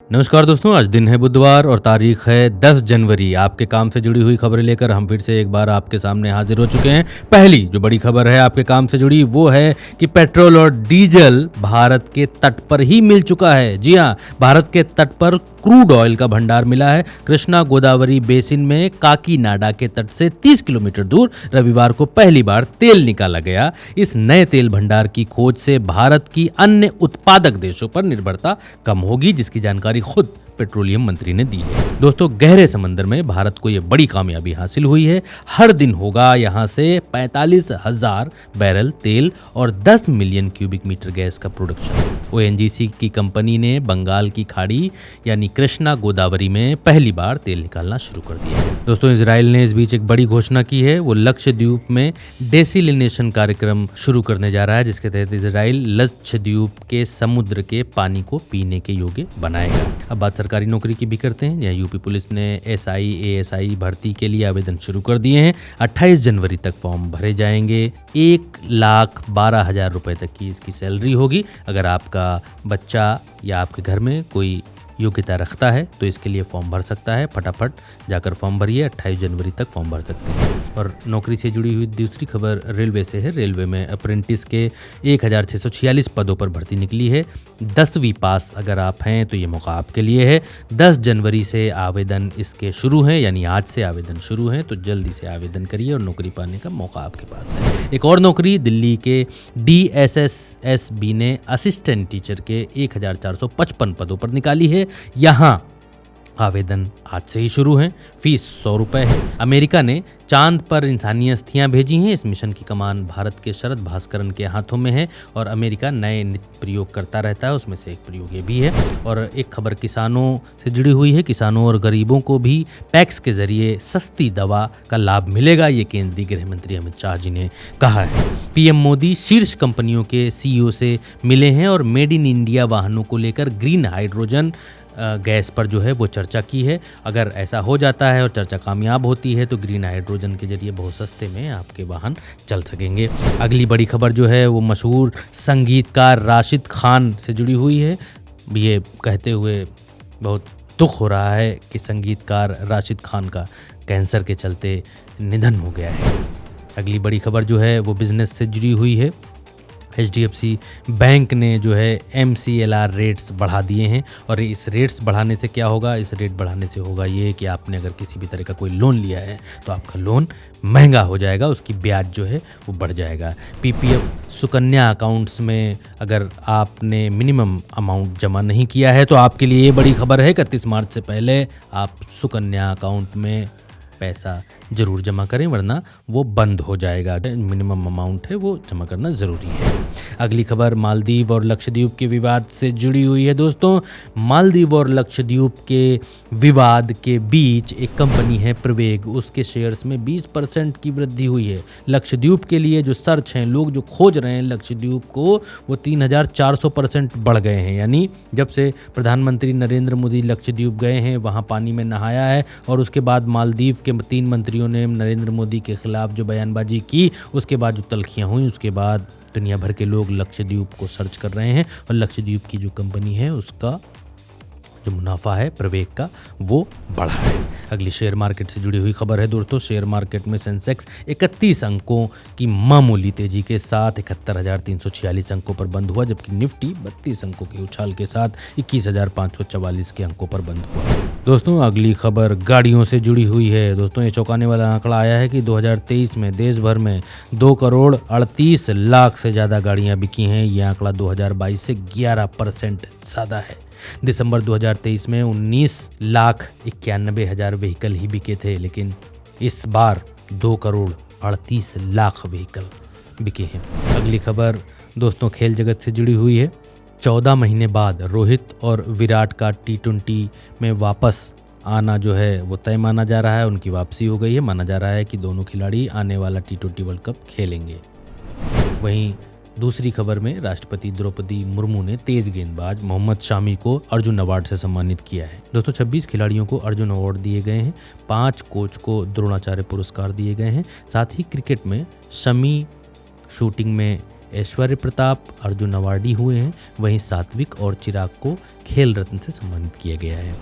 नमस्कार दोस्तों, आज दिन है बुधवार और तारीख है 10 जनवरी। आपके काम से जुड़ी हुई खबरें लेकर हम फिर से एक बार आपके सामने हाजिर हो चुके हैं। पहली जो बड़ी खबर है आपके काम से जुड़ी वो है कि पेट्रोल और डीजल भारत के तट पर ही मिल चुका है। जी हाँ, भारत के तट पर क्रूड ऑयल का भंडार मिला है। कृष्णा गोदावरी बेसिन में काकीनाडा के तट से 30 किलोमीटर दूर रविवार को पहली बार तेल निकाला गया। इस नए तेल भंडार की खोज से भारत की अन्य उत्पादक देशों पर निर्भरता कम होगी, जिसकी जानकारी खुद पेट्रोलियम मंत्री ने दी है। दोस्तों, गहरे समंदर में भारत को यह बड़ी कामयाबी हासिल हुई है। हर दिन होगा यहां से 45,000 बैरल तेल और 10 मिलियन क्यूबिक मीटर गैस का प्रोडक्शन। ओएनजीसी की कंपनी ने बंगाल की खाड़ी यानी कृष्णा गोदावरी में पहली बार तेल निकालना शुरू कर दिया है। दोस्तों, इजराइल ने इस बीच एक बड़ी घोषणा की है। वो लक्षद्वीप में डेसिलिनेशन कार्यक्रम शुरू करने जा रहा है, जिसके तहत इजराइल लक्षद्वीप के समुद्र के पानी को पीने के योग्य बनाएगा। अब बात सरकारी नौकरी की भी करते हैं। यहाँ यूपी पुलिस ने एसआई एएसआई भर्ती के लिए आवेदन शुरू कर दिए हैं। 28 जनवरी तक फॉर्म भरे जाएंगे। 1,12,000 रुपए तक की इसकी सैलरी होगी। अगर आपका बच्चा या आपके घर में कोई योग्यता रखता है तो इसके लिए फॉर्म भर सकता है। फटाफट जाकर फॉर्म भरिए, 28 जनवरी तक फॉर्म भर सकते हैं। और नौकरी से जुड़ी हुई दूसरी खबर रेलवे से है। रेलवे में अप्रेंटिस के 1,646 पदों पर भर्ती निकली है। 10वीं पास अगर आप हैं तो ये मौका आपके लिए है। 10 जनवरी से आवेदन इसके शुरू हैं, यानी आज से आवेदन शुरू हैं, तो जल्दी से आवेदन करिए और नौकरी पाने का मौका आपके पास है। एक और नौकरी दिल्ली के DSSSB ने असिस्टेंट टीचर के 1,455 पदों पर निकाली है। यहाँ आवेदन आज से ही शुरू हैं। फीस 100 रुपये है। अमेरिका ने चांद पर इंसानी अस्थियां भेजी हैं। इस मिशन की कमान भारत के शरद भास्करन के हाथों में है और अमेरिका नए प्रयोग करता रहता है, उसमें से एक प्रयोग ये भी है। और एक खबर किसानों से जुड़ी हुई है। किसानों और गरीबों को भी पैक्स के जरिए सस्ती दवा का लाभ मिलेगा, ये केंद्रीय गृह मंत्री अमित शाह जी ने कहा है। पीएम मोदी शीर्ष कंपनियों के CEO से मिले हैं और मेड इन इंडिया वाहनों को लेकर ग्रीन हाइड्रोजन गैस पर जो है वो चर्चा की है। अगर ऐसा हो जाता है और चर्चा कामयाब होती है तो ग्रीन हाइड्रोजन के जरिए बहुत सस्ते में आपके वाहन चल सकेंगे। अगली बड़ी खबर जो है वो मशहूर संगीतकार राशिद खान से जुड़ी हुई है। ये कहते हुए बहुत दुख हो रहा है कि संगीतकार राशिद खान का कैंसर के चलते निधन हो गया है। अगली बड़ी खबर जो है वो बिजनेस से जुड़ी हुई है। HDFC बैंक ने जो है MCLR रेट्स बढ़ा दिए हैं और इस रेट्स बढ़ाने से क्या होगा? इस रेट बढ़ाने से होगा ये कि आपने अगर किसी भी तरह का कोई लोन लिया है तो आपका लोन महंगा हो जाएगा, उसकी ब्याज जो है वो बढ़ जाएगा। PPF सुकन्या अकाउंट्स में अगर आपने मिनिमम अमाउंट जमा नहीं किया है तो आपके लिए ये बड़ी खबर है। 31 मार्च से पहले आप सुकन्या अकाउंट में पैसा जरूर जमा करें, वरना वो बंद हो जाएगा। मिनिमम अमाउंट है वो जमा करना ज़रूरी है। अगली खबर मालदीव और लक्षद्वीप के विवाद से जुड़ी हुई है। दोस्तों, मालदीव और लक्षद्वीप के विवाद के बीच एक कंपनी है प्रवेग, उसके शेयर्स में 20% की वृद्धि हुई है। लक्षद्वीप के लिए जो सर्च हैं, लोग जो खोज रहे हैं लक्षद्वीप को, वो 3,400% बढ़ गए हैं। यानी जब से प्रधानमंत्री नरेंद्र मोदी लक्षद्वीप गए हैं, वहाँ पानी में नहाया है और उसके बाद मालदीव के 3 मंत्रियों ने नरेंद्र मोदी के खिलाफ जो बयानबाजी की, उसके बाद जो तल्खियां हुई, उसके बाद दुनिया भर के लोग लक्षद्वीप को सर्च कर रहे हैं और लक्षद्वीप की जो कंपनी है उसका जो मुनाफा है प्रवेग का वो बढ़ा है। अगली शेयर मार्केट से जुड़ी हुई खबर है। दोस्तों, शेयर मार्केट में सेंसेक्स 31 अंकों की मामूली तेजी के साथ 71,346 अंकों पर बंद हुआ, जबकि निफ्टी 32 अंकों के उछाल के साथ 21,544 के अंकों पर बंद हुआ। दोस्तों, अगली खबर गाड़ियों से जुड़ी हुई है। दोस्तों, ये चौंकाने वाला आंकड़ा आया है कि 2023 में देश भर में 2,38 लाख से ज़्यादा गाड़ियाँ बिकी हैं। ये आंकड़ा 2022 से 11% ज़्यादा है। दिसंबर 2023 में 19,91,000 व्हीकल ही बिके थे, लेकिन इस बार 2,38 लाख व्हीकल बिके हैं। अगली खबर दोस्तों खेल जगत से जुड़ी हुई है। 14 महीने बाद रोहित और विराट का T20 में वापस आना जो है वो तय माना जा रहा है। उनकी वापसी हो गई है। माना जा रहा है कि दोनों खिलाड़ी आने वाला T20 वर्ल्ड कप खेलेंगे। वहीं दूसरी खबर में राष्ट्रपति द्रौपदी मुर्मू ने तेज गेंदबाज मोहम्मद शामी को अर्जुन अवार्ड से सम्मानित किया है। दोस्तों, 26 खिलाड़ियों को अर्जुन अवार्ड दिए गए हैं। 5 कोच को द्रोणाचार्य पुरस्कार दिए गए हैं। साथ ही क्रिकेट में शमी शूटिंग में ऐश्वर्य प्रताप अर्जुन अवार्डी हुए हैं, वहीं सात्विक और चिराग को खेल रत्न से सम्मानित किया गया है।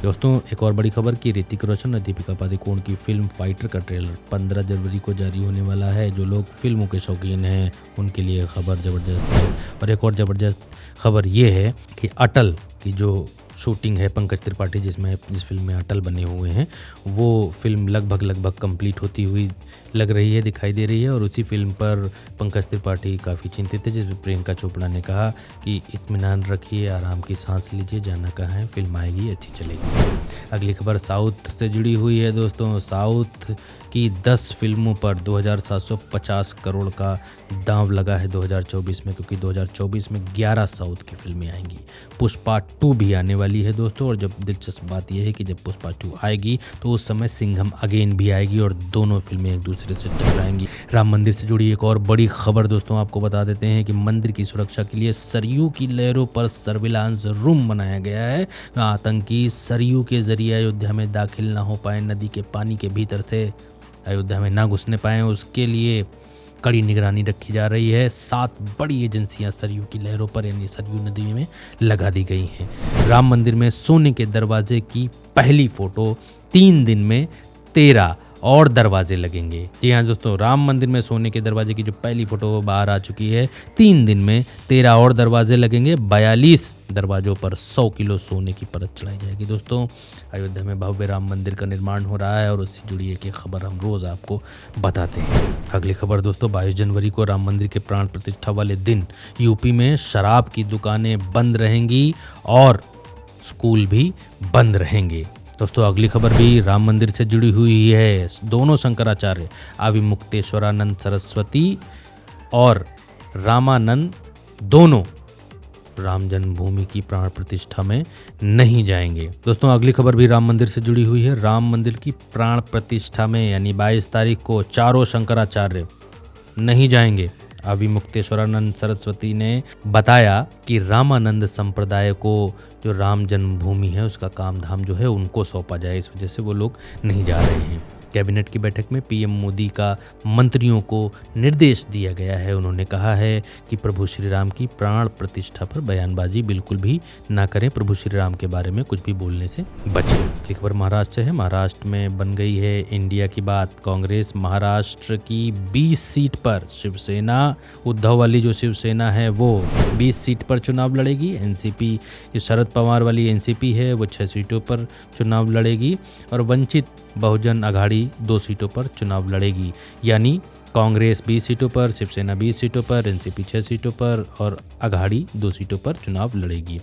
दोस्तों एक और बड़ी खबर कि ऋतिक रोशन और दीपिका पादुकोण की फिल्म फाइटर का ट्रेलर 15 जनवरी को जारी होने वाला है। जो लोग फिल्मों के शौकीन हैं उनके लिए खबर ज़बरदस्त है। और एक और ज़बरदस्त खबर ये है कि अटल की जो शूटिंग है पंकज त्रिपाठी जिस फिल्म में अटल बने हुए हैं, वो फिल्म लगभग कंप्लीट होती हुई लग रही है, दिखाई दे रही है। और उसी फिल्म पर पंकज त्रिपाठी काफ़ी चिंतित थे, जिसमें प्रियंका चोपड़ा ने कहा कि इत्मीनान रखिए, आराम की सांस लीजिए, जाना कहाँ है, फिल्म आएगी, अच्छी चलेगी। अगली खबर साउथ से जुड़ी हुई है दोस्तों। साउथ की 10 फिल्मों पर 2750 करोड़ का दांव लगा है 2024 में, क्योंकि 2024 में 11 साउथ की फिल्में आएंगी। पुष्पा 2 भी आने वाली है दोस्तों। और जब दिलचस्प बात यह है कि जब पुष्पा 2 आएगी तो उस समय सिंघम अगेन भी आएगी और दोनों फिल्में एक दूसरे से टकराएंगी। राम मंदिर से जुड़ी एक और बड़ी खबर दोस्तों आपको बता देते हैं कि मंदिर की सुरक्षा के लिए सरयू की लहरों पर सर्विलांस रूम बनाया गया है। आतंकी सरयू के जरिए अयोध्या में दाखिल ना हो पाए, नदी के पानी के भीतर से अयोध्या में ना घुसने पाए, उसके लिए कड़ी निगरानी रखी जा रही है। 7 बड़ी एजेंसियां सरयू की लहरों पर यानी सरयू नदी में लगा दी गई हैं। राम मंदिर में सोने के दरवाजे की पहली फोटो 3 दिन में 13 और दरवाजे लगेंगे। जी हाँ दोस्तों, राम मंदिर में सोने के दरवाजे की जो पहली फोटो वो बाहर आ चुकी है। 3 दिन में 13 और दरवाजे लगेंगे। 42 दरवाजों पर 100 किलो सोने की परत चढ़ाई जाएगी। दोस्तों अयोध्या में भव्य राम मंदिर का निर्माण हो रहा है और उससे जुड़ी एक खबर हम रोज आपको बताते हैं। अगली खबर दोस्तों, 22 जनवरी को राम मंदिर के प्राण प्रतिष्ठा वाले दिन यूपी में शराब की दुकानें बंद रहेंगी और स्कूल भी बंद रहेंगे। दोस्तों अगली खबर भी राम मंदिर से जुड़ी हुई है। दोनों शंकराचार्य अविमुक्तेश्वरानंद सरस्वती और रामानंद दोनों राम जन्मभूमि की प्राण प्रतिष्ठा में नहीं जाएंगे। दोस्तों अगली खबर भी राम मंदिर से जुड़ी हुई है। राम मंदिर की प्राण प्रतिष्ठा में यानी 22 तारीख को चारों शंकराचार्य नहीं जाएंगे। अविमुक्तेश्वरानंद सरस्वती ने बताया कि रामानंद संप्रदाय को जो राम जन्मभूमि है उसका काम धाम जो है उनको सौंपा जाए, इस वजह से वो लोग नहीं जा रहे हैं। कैबिनेट की बैठक में पीएम मोदी का मंत्रियों को निर्देश दिया गया है। उन्होंने कहा है कि प्रभु श्री राम की प्राण प्रतिष्ठा पर बयानबाजी बिल्कुल भी ना करें, प्रभु श्री राम के बारे में कुछ भी बोलने से बचें। अगली खबर महाराष्ट्र से है। महाराष्ट्र में बन गई है इंडिया की बात। कांग्रेस महाराष्ट्र की 20 सीट पर, शिवसेना उद्धव वाली जो शिवसेना है वो 20 सीट पर चुनाव लड़ेगी। एनसीपी जो शरद पवार वाली एनसीपी है वो 6 सीटों पर चुनाव लड़ेगी और वंचित बहुजन अघाड़ी 2 सीटों पर चुनाव लड़ेगी। यानी कांग्रेस 20 सीटों पर, शिवसेना 20 सीटों पर, एनसीपी 6 सीटों पर और अघाड़ी 2 सीटों पर चुनाव लड़ेगी।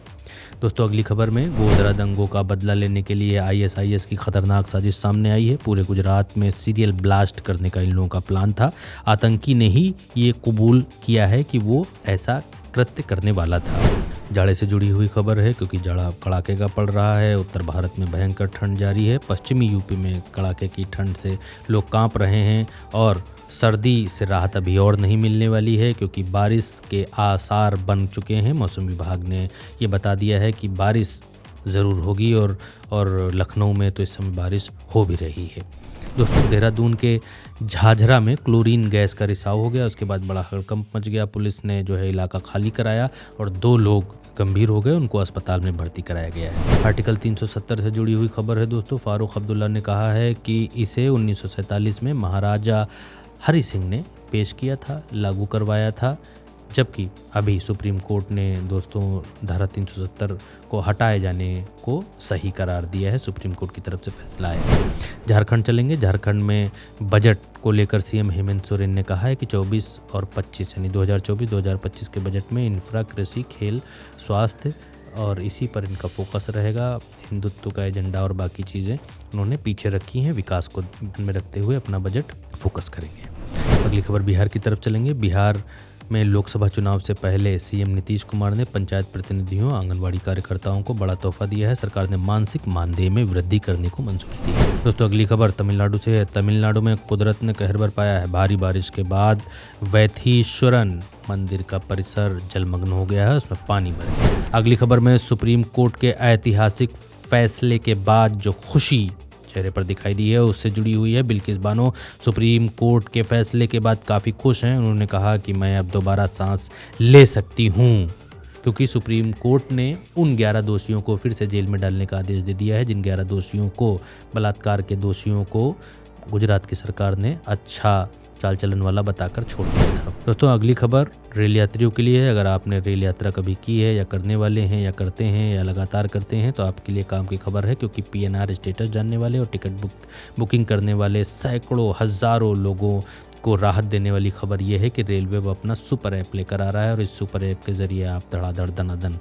दोस्तों अगली खबर में गोधरा दंगों का बदला लेने के लिए आईएसआईएस की खतरनाक साजिश सामने आई है। पूरे गुजरात में सीरियल ब्लास्ट करने का इन लोगों का प्लान था। आतंकी ने ही ये कबूल किया है कि वो ऐसा कृत्य करने वाला था। जाड़े से जुड़ी हुई खबर है क्योंकि जाड़ा कड़ाके का पड़ रहा है। उत्तर भारत में भयंकर ठंड जारी है। पश्चिमी यूपी में कड़ाके की ठंड से लोग कांप रहे हैं और सर्दी से राहत अभी और नहीं मिलने वाली है क्योंकि बारिश के आसार बन चुके हैं। मौसम विभाग ने ये बता दिया है कि बारिश ज़रूर होगी और लखनऊ में तो इस समय बारिश हो भी रही है। दोस्तों देहरादून के झाझरा में क्लोरीन गैस का रिसाव हो गया, उसके बाद बड़ा हड़कंप मच गया। पुलिस ने जो है इलाका खाली कराया और 2 लोग गंभीर हो गए, उनको अस्पताल में भर्ती कराया गया है। आर्टिकल 370 से जुड़ी हुई खबर है दोस्तों। फारूक अब्दुल्ला ने कहा है कि इसे 1947 में महाराजा हरि सिंह ने पेश किया था, लागू करवाया था, जबकि अभी सुप्रीम कोर्ट ने दोस्तों धारा 370 को हटाए जाने को सही करार दिया है। सुप्रीम कोर्ट की तरफ से फैसला आया है। झारखंड चलेंगे। झारखंड में बजट को लेकर सीएम हेमंत सोरेन ने कहा है कि 24 और 25 यानी 2024-2025 के बजट में इंफ्रा, कृषि, खेल, स्वास्थ्य और इसी पर इनका फोकस रहेगा। हिंदुत्व का एजेंडा और बाकी चीज़ें उन्होंने पीछे रखी हैं। विकास को ध्यान में रखते हुए अपना बजट फोकस करेंगे। अगली खबर बिहार की तरफ चलेंगे। बिहार में लोकसभा चुनाव से पहले सीएम नीतीश कुमार ने पंचायत प्रतिनिधियों, आंगनवाड़ी कार्यकर्ताओं को बड़ा तोहफा दिया है। सरकार ने मानसिक मानदेय में वृद्धि करने को मंजूरी दी है। दोस्तों अगली खबर तमिलनाडु से है। तमिलनाडु में कुदरत ने कहर बरपाया है। भारी बारिश के बाद वैथीश्वरन मंदिर का परिसर जलमग्न हो गया है, उसमें पानी भर गया। अगली खबर में सुप्रीम कोर्ट के ऐतिहासिक फैसले के बाद जो खुशी चेहरे पर दिखाई दी है उससे जुड़ी हुई है। बिल्किस बानो सुप्रीम कोर्ट के फैसले के बाद काफ़ी खुश हैं। उन्होंने कहा कि मैं अब दोबारा सांस ले सकती हूँ, क्योंकि सुप्रीम कोर्ट ने उन 11 दोषियों को फिर से जेल में डालने का आदेश दे दिया है, जिन 11 दोषियों को, बलात्कार के दोषियों को गुजरात की सरकार ने अच्छा चाल चलन वाला बताकर छोड़ दिया था। दोस्तों, अगली खबर रेल यात्रियों के लिए है। अगर आपने रेल यात्रा कभी की है या करने वाले हैं या करते हैं या लगातार करते हैं तो आपके लिए काम की खबर है, क्योंकि PNR स्टेटस जानने वाले और टिकट बुकिंग करने वाले सैकड़ों हज़ारों लोगों को राहत देने वाली खबर यह है कि रेलवे वो अपना सुपर ऐप लेकर आ रहा है और इस सुपर ऐप के ज़रिए आप धड़ाधड़ दनादन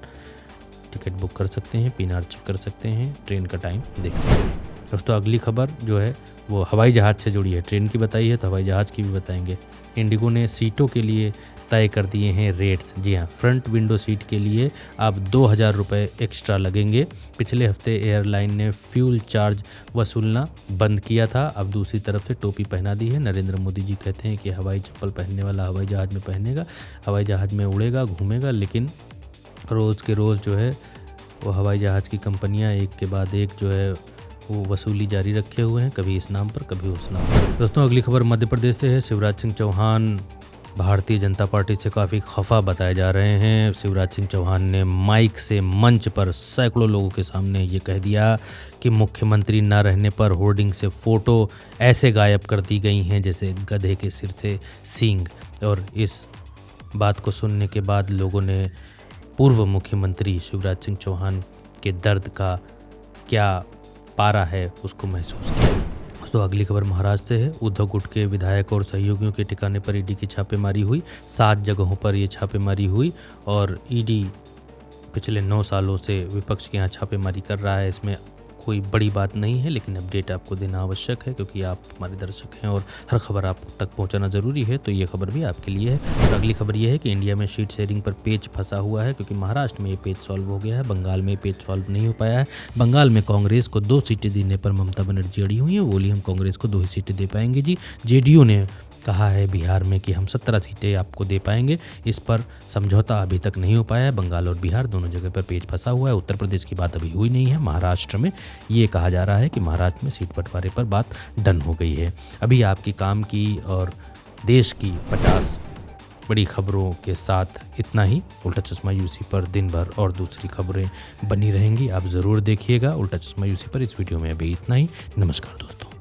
टिकट बुक कर सकते हैं, PNR चेक कर सकते हैं, ट्रेन का टाइम देख सकते हैं। दोस्तों, अगली खबर जो है वो हवाई जहाज़ से जुड़ी है। ट्रेन की बताई है तो हवाई जहाज़ की भी बताएंगे। इंडिगो ने सीटों के लिए तय कर दिए हैं रेट्स। जी हाँ, फ्रंट विंडो सीट के लिए अब 2000 रुपये एक्स्ट्रा लगेंगे। पिछले हफ्ते एयरलाइन ने फ्यूल चार्ज वसूलना बंद किया था, अब दूसरी तरफ से टोपी पहना दी है। नरेंद्र मोदी जी कहते हैं कि हवाई चप्पल पहनने वाला हवाई जहाज़ में पहनेगा, हवाई जहाज़ में उड़ेगा, घूमेगा, लेकिन रोज़ के रोज़ जो है वो हवाई जहाज़ की कंपनियाँ एक के बाद एक जो है वो वसूली जारी रखे हुए हैं, कभी इस नाम पर कभी उस नाम पर। दोस्तों, अगली खबर मध्य प्रदेश से है। शिवराज सिंह चौहान भारतीय जनता पार्टी से काफ़ी खफा बताए जा रहे हैं। शिवराज सिंह चौहान ने माइक से मंच पर सैकड़ों लोगों के सामने ये कह दिया कि मुख्यमंत्री न रहने पर होर्डिंग से फ़ोटो ऐसे गायब कर दी गई हैं जैसे गधे के सिर से सींग। और इस बात को सुनने के बाद लोगों ने पूर्व मुख्यमंत्री शिवराज सिंह चौहान के दर्द का क्या पारा है उसको महसूस किया। तो अगली खबर महाराष्ट्र से है। उद्धव गुट के विधायक और सहयोगियों के ठिकाने पर ईडी की छापेमारी हुई। 7 जगहों पर ये छापेमारी हुई और ईडी पिछले 9 सालों से विपक्ष के यहाँ छापेमारी कर रहा है। इसमें कोई बड़ी बात नहीं है, लेकिन अपडेट आपको देना आवश्यक है क्योंकि आप हमारे दर्शक हैं और हर खबर आप तक पहुंचाना ज़रूरी है, तो ये खबर भी आपके लिए है। और अगली खबर ये है कि इंडिया में सीट शेयरिंग पर पेच फंसा हुआ है, क्योंकि महाराष्ट्र में ये पेच सॉल्व हो गया है, बंगाल में पेच सॉल्व नहीं हो पाया है। बंगाल में कांग्रेस को 2 सीटें देने पर ममता बनर्जी अड़ी हुई हैं, बोली हम कांग्रेस को 2 ही सीटें दे पाएंगे जी। JDU ने कहा है बिहार में कि हम 17 सीटें आपको दे पाएंगे। इस पर समझौता अभी तक नहीं हो पाया है। बंगाल और बिहार दोनों जगह पर पेच फंसा हुआ है। उत्तर प्रदेश की बात अभी हुई नहीं है। महाराष्ट्र में ये कहा जा रहा है कि महाराष्ट्र में सीट बंटवारे पर बात डन हो गई है। अभी आपकी काम की और देश की 50 बड़ी खबरों के साथ इतना ही। उल्टा चश्मा UC पर दिन भर और दूसरी खबरें बनी रहेंगी, आप ज़रूर देखिएगा। उल्टा चश्मा UC पर इस वीडियो में अभी इतना ही। नमस्कार दोस्तों।